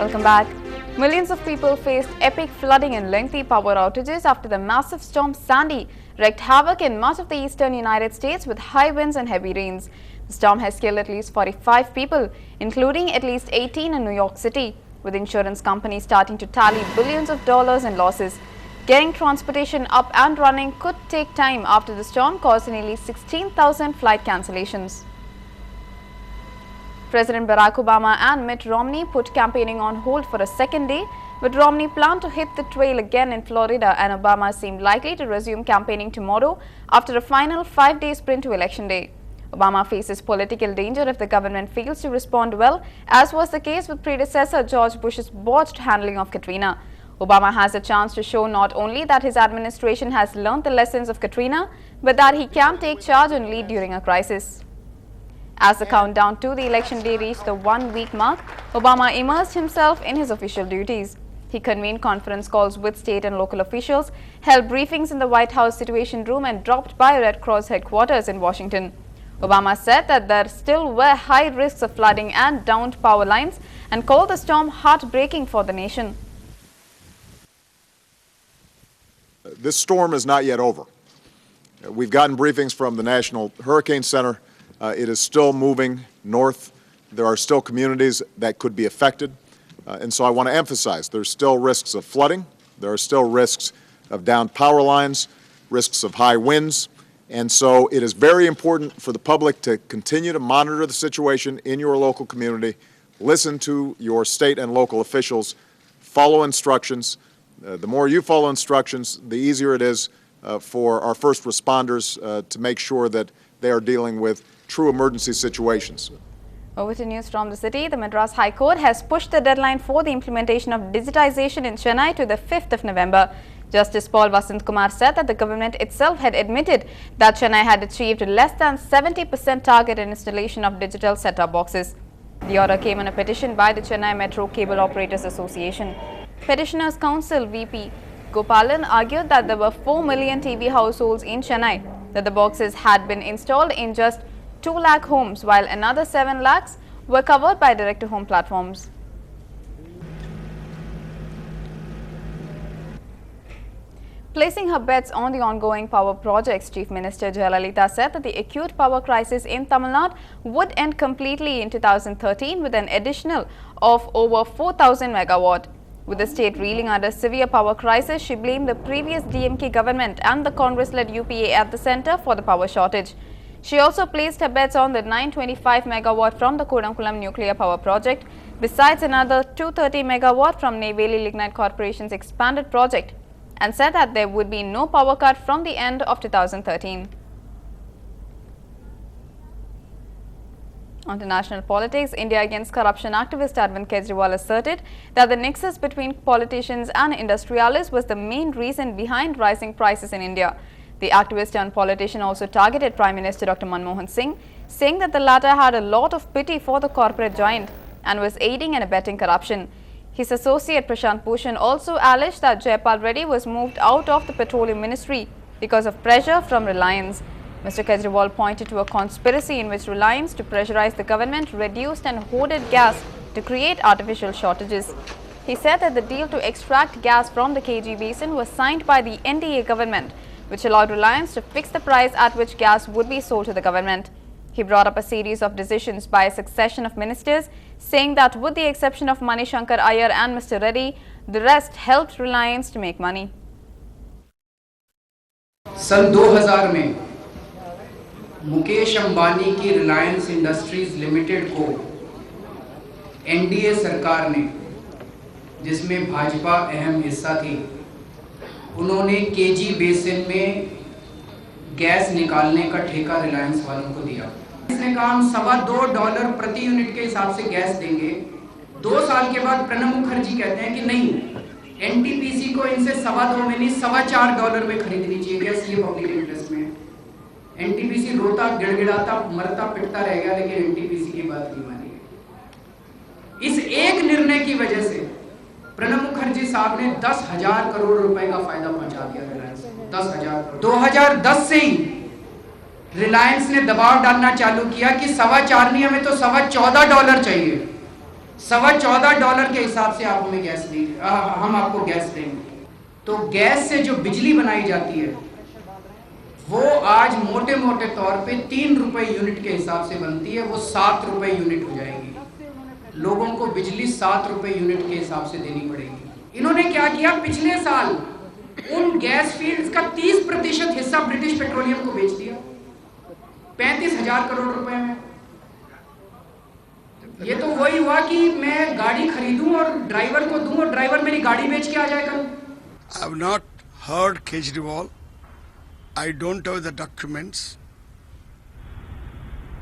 Welcome back. Millions of people faced epic flooding and lengthy power outages after the massive storm Sandy wreaked havoc in much of the eastern United States with high winds and heavy rains. The storm has killed at least 45 people, including at least 18 in New York City, with insurance companies starting to tally billions of dollars in losses. Getting transportation up and running could take time after the storm caused nearly 16,000 flight cancellations. President Barack Obama and Mitt Romney put campaigning on hold for a second day, but Romney planned to hit the trail again in Florida, and Obama seemed likely to resume campaigning tomorrow after a final 5-day sprint to Election Day. Obama faces political danger if the government fails to respond well, as was the case with predecessor George Bush's botched handling of Katrina. Obama has a chance to show not only that his administration has learned the lessons of Katrina, but that he can take charge and lead during a crisis. As the countdown to the election day reached the 1-week mark, Obama immersed himself in his official duties. He convened conference calls with state and local officials, held briefings in the White House Situation Room, and dropped by Red Cross headquarters in Washington. Obama said that there still were high risks of flooding and downed power lines and called the storm heartbreaking for the nation. This storm is not yet over. We've gotten briefings from the National Hurricane Center. It is still moving north. There are still communities that could be affected. And so I want to emphasize there's still risks of flooding. There are still risks of downed power lines, risks of high winds. And so it is very important for the public to continue to monitor the situation in your local community, listen to your state and local officials, follow instructions. The more you follow instructions, the easier it is for our first responders to make sure that they are dealing with true emergency situations. Over to news from the city. The Madras High Court has pushed the deadline for the implementation of digitization in Chennai to the 5th of November. Justice Paul Vasant Kumar said that the government itself had admitted that Chennai had achieved less than 70% target in installation of digital set-top boxes. The order came on a petition by the Chennai Metro Cable Operators Association. Petitioners Council VP Gopalan argued that there were 4 million TV households in Chennai, that the boxes had been installed in just 2 lakh homes, while another 7 lakhs were covered by direct-to-home platforms. Placing her bets on the ongoing power projects, Chief Minister Jayalalitha said that the acute power crisis in Tamil Nadu would end completely in 2013 with an additional of over 4,000 megawatt. With the state reeling under severe power crisis, she blamed the previous DMK government and the Congress-led UPA at the centre for the power shortage. She also placed her bets on the 925 megawatt from the Kodamkulam nuclear power project, besides another 230 megawatt from Neyveli Lignite Corporation's expanded project, and said that there would be no power cut from the end of 2013. On to national politics, India Against Corruption activist Arvind Kejriwal asserted that the nexus between politicians and industrialists was the main reason behind rising prices in India. The activist turned politician also targeted Prime Minister Dr. Manmohan Singh, saying that the latter had a lot of pity for the corporate giant and was aiding and abetting corruption. His associate Prashant Bhushan also alleged that Jayapal Reddy was moved out of the Petroleum Ministry because of pressure from Reliance. Mr. Kejriwal pointed to a conspiracy in which Reliance, to pressurize the government, reduced and hoarded gas to create artificial shortages. He said that the deal to extract gas from the KG Basin was signed by the NDA government, which allowed Reliance to fix the price at which gas would be sold to the government. He brought up a series of decisions by a succession of ministers, saying that with the exception of Manishankar Iyer and Mr. Reddy, the rest helped Reliance to make money. सन 2000 में मुकेश अंबानी की Reliance industries limited को NDA सरकार ने, जिसमें भाजपा अहम हिस्सा थी, उन्होंने केजी बेसिन में गैस निकालने का ठेका रिलायंस वालों को दिया। इसने कहा हम $2.25 प्रति यूनिट के हिसाब से गैस देंगे। 2 साल के बाद प्रणब मुखर्जी कहते हैं कि नहीं, एनटीपीसी को इनसे $2.25 में नहीं $4.25 में खरीदनी चाहिए गैस, ये पब्लिक इंटरेस्ट में। एनटीपीसी रोता गिड़गिड़ाता मरता पिटता रह गया, लेकिन एनटीपीसी की बात नहीं मानी। इस एक निर्णय की वजह से प्रणब मुखर्जी साहब ने 10,000 करोड़ रुपए का फायदा पहुंचा दिया रिलायंस को। 10,000। 2010 से ही रिलायंस ने दबाव डालना चालू किया कि $4.25 नहीं, हमें तो $14.25 चाहिए। $14.25 के हिसाब से आप हमें गैस देंगे, हम आपको गैस देंगे। तो गैस से जो बिजली बनाई जाती है वो आज मोटे मोटे तौर पे 3 रुपए यूनिट के हिसाब से बनती है, वो 7 रुपए यूनिट हो जाएगी। लोगों को बिजली 7 रुपए यूनिट के हिसाब से देनी पड़ेगी। इन्होंने क्या किया, पिछले साल उन गैस फील्ड्स का 30% हिस्सा ब्रिटिश पेट्रोलियम को बेच दिया 35,000 करोड़ रुपए में। ये तो वही हुआ कि मैं गाड़ी खरीदूं और ड्राइवर को दूं और ड्राइवर मेरी गाड़ी बेच के आ जाए कल। I have not heard Kejriwal. I don't have the documents.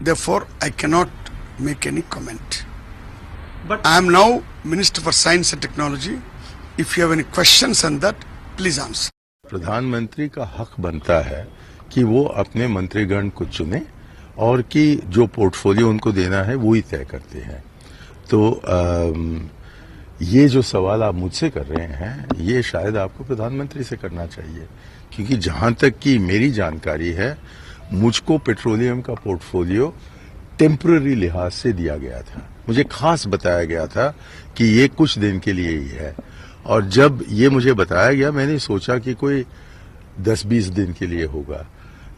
Therefore, I cannot make any comment. But I am now Minister for Science and Technology. If you have any questions on that, please answer. प्रधानमंत्री का हक बनता है कि वो अपने मंत्रीगण को चुने और कि जो पोर्टफोलियो उनको देना है वो ही तय करते हैं। तो ये जो सवाल आप मुझसे कर रहे हैं ये शायद आपको प्रधानमंत्री से करना चाहिए, क्योंकि जहां तक कि मेरी जानकारी है मुझको पेट्रोलियम का पोर्टफोलियो टेम्पररी लिहाज से दिया गया था। मुझे खास बताया गया था कि ये कुछ दिन के लिए ही है, और जब ये मुझे बताया गया मैंने सोचा कि कोई 10-20 दिन के लिए होगा,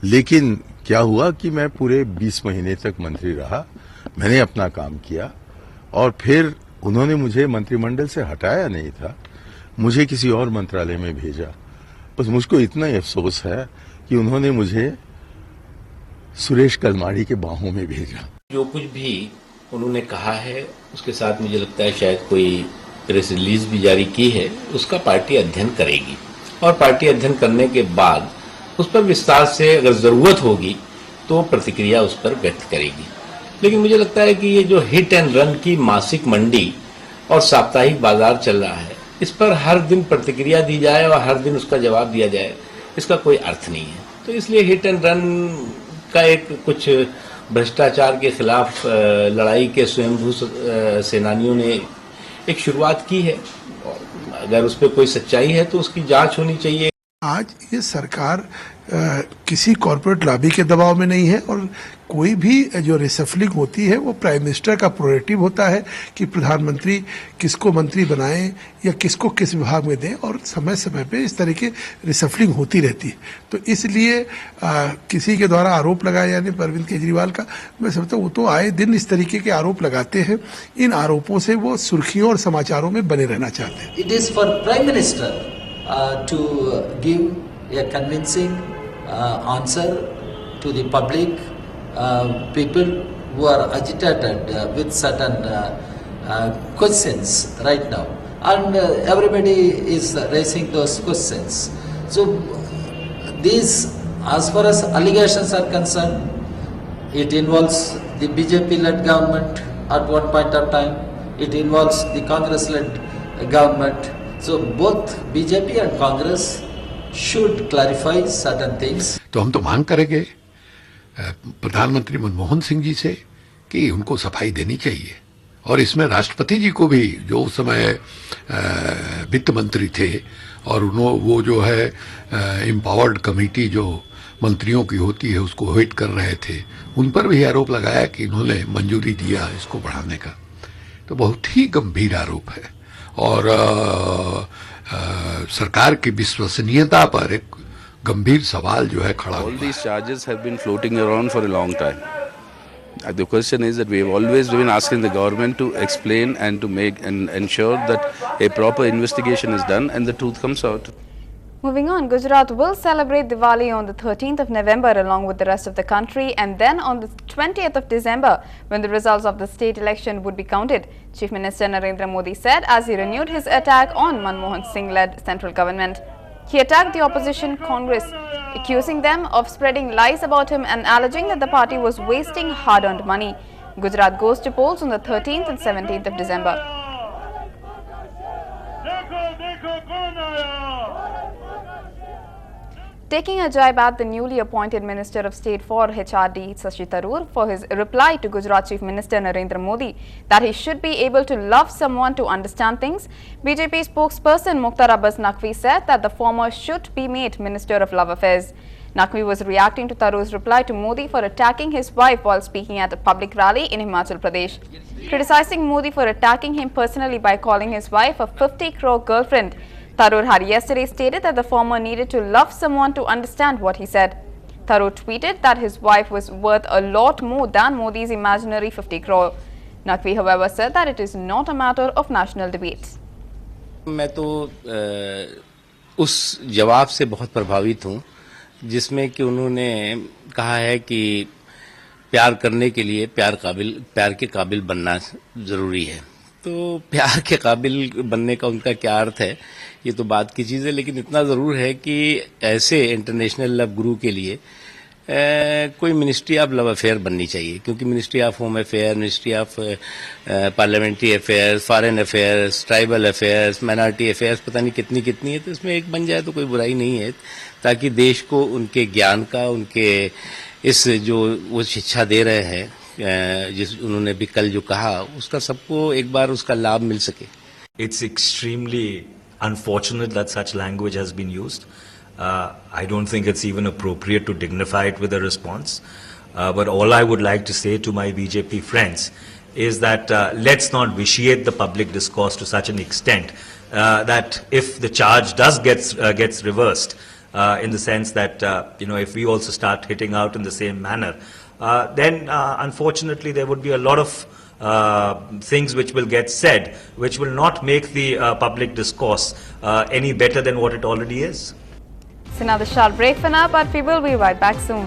लेकिन क्या हुआ कि मैं पूरे 20 महीने तक मंत्री रहा। मैंने अपना काम किया और फिर उन्होंने मुझे मंत्रिमंडल से हटाया नहीं था, मुझे किसी और मंत्रालय में भेजा। बस मुझको इतना ही अफसोस है कि उन्होंने मुझे सुरेश कलमाड़ी के बाहों में भेजा। जो कुछ भी उन्होंने कहा है उसके साथ मुझे लगता है शायद कोई प्रेस रिलीज भी जारी की है, उसका पार्टी अध्ययन करेगी और पार्टी अध्ययन करने के बाद उस पर विस्तार से अगर जरूरत होगी तो प्रतिक्रिया उस पर व्यक्त करेगी। लेकिन मुझे लगता है कि ये जो हिट एंड रन की मासिक मंडी और साप्ताहिक बाजार चल रहा है, इस पर हर दिन प्रतिक्रिया दी जाए और हर दिन उसका जवाब दिया जाए, इसका कोई अर्थ नहीं है। तो इसलिए हिट एंड रन का एक कुछ भ्रष्टाचार के खिलाफ लड़ाई के स्वयंभू सेनानियों ने एक शुरुआत की है, अगर उस पर कोई सच्चाई है तो उसकी जांच होनी चाहिए। आज ये सरकार किसी कॉर्पोरेट लॉबी के दबाव में नहीं है, और कोई भी जो रिसफलिंग होती है वो प्राइम मिनिस्टर का प्रोरेटिव होता है कि प्रधानमंत्री किसको मंत्री बनाएं या किसको किस विभाग में दें, और समय समय पे इस तरह की रिसफलिंग होती रहती है। तो इसलिए किसी के द्वारा आरोप लगाया यानी अरविंद केजरीवाल का, मैं समझता हूँ वो तो आए दिन इस तरीके के आरोप लगाते हैं, इन आरोपों से वो सुर्खियों और समाचारों में बने रहना चाहते हैं। It is for Prime Minister to give a convincing answer to the public, people who are agitated with certain questions right now, and everybody is raising those questions. So these, as far as allegations are concerned, it involves the BJP-led government at one point of time, it involves the Congress-led government. So both BJP and Congress should clarify certain things. तो हम तो मांग करेंगे प्रधानमंत्री मनमोहन सिंह जी से कि उनको सफाई देनी चाहिए, और इसमें राष्ट्रपति जी को भी, जो उस समय वित्त मंत्री थे और वो जो है एम्पावर्ड कमेटी जो मंत्रियों की होती है उसको हेड कर रहे थे, उन पर भी आरोप लगाया कि इन्होंने मंजूरी दिया इसको बढ़ाने का। तो बहुत ही गंभीर आरोप है और सरकार की विश्वसनीयता पर एक गंभीर सवाल जो है खड़ा हुआ है। All these charges have been floating around for a long time. The question is that we have always been asking the government to explain and to make and ensure that a proper investigation is done and the truth comes out. Moving on, Gujarat will celebrate Diwali on the 13th of November along with the rest of the country, and then on the 20th of December when the results of the state election would be counted, Chief Minister Narendra Modi said as he renewed his attack on Manmohan Singh-led central government. He attacked the opposition Congress, accusing them of spreading lies about him and alleging that the party was wasting hard-earned money. Gujarat goes to polls on the 13th and 17th of December. Taking a jab at the newly appointed Minister of State for HRD, Shashi Tharoor, for his reply to Gujarat Chief Minister Narendra Modi that he should be able to love someone to understand things, BJP spokesperson Mukhtar Abbas Naqvi said that the former should be made Minister of Love Affairs. Naqvi was reacting to Tharoor's reply to Modi for attacking his wife while speaking at a public rally in Himachal Pradesh. Criticizing Modi for attacking him personally by calling his wife a 50 crore girlfriend, Tharoor had yesterday stated that the former needed to love someone to understand what he said. Tharoor tweeted that his wife was worth a lot more than Modi's imaginary 50 crore. Naqvi, however, said that it is not a matter of national debate. मैं तो उस जवाब से बहुत प्रभावित हूँ जिसमें कि उन्होंने कहा है कि प्यार करने के लिए प्यार के काबिल बनना ज़रूरी है। तो प्यार के काबिल बनने का उनका क्या अर्थ है ये तो बात की चीज़ है, लेकिन इतना ज़रूर है कि ऐसे इंटरनेशनल लव गुरु के लिए कोई मिनिस्ट्री ऑफ लव अफेयर बननी चाहिए, क्योंकि ministry of home affair, ministry of parliamentary affairs, foreign affairs, tribal affairs, minority affairs, पता नहीं कितनी है, तो इसमें एक बन जाए तो कोई बुराई नहीं है, ताकि देश को उनके ज्ञान का, उनके इस जो वो शिक्षा दे रहे हैं, जिस उन्होंने भी कल जो कहा, उसका सबको एक बार उसका लाभ मिल सके। It's extremely unfortunate that such language has been used. I don't think it's even appropriate to dignify it with a response. But all I would like to say to my BJP friends is that let's not vitiate the public discourse to such an extent that if the charge does gets reversed, in the sense that if we also start hitting out in the same manner, then unfortunately there would be a lot of things which will get said which will not make the public discourse any better than what it already is. It's another short break for now, but we will be right back soon.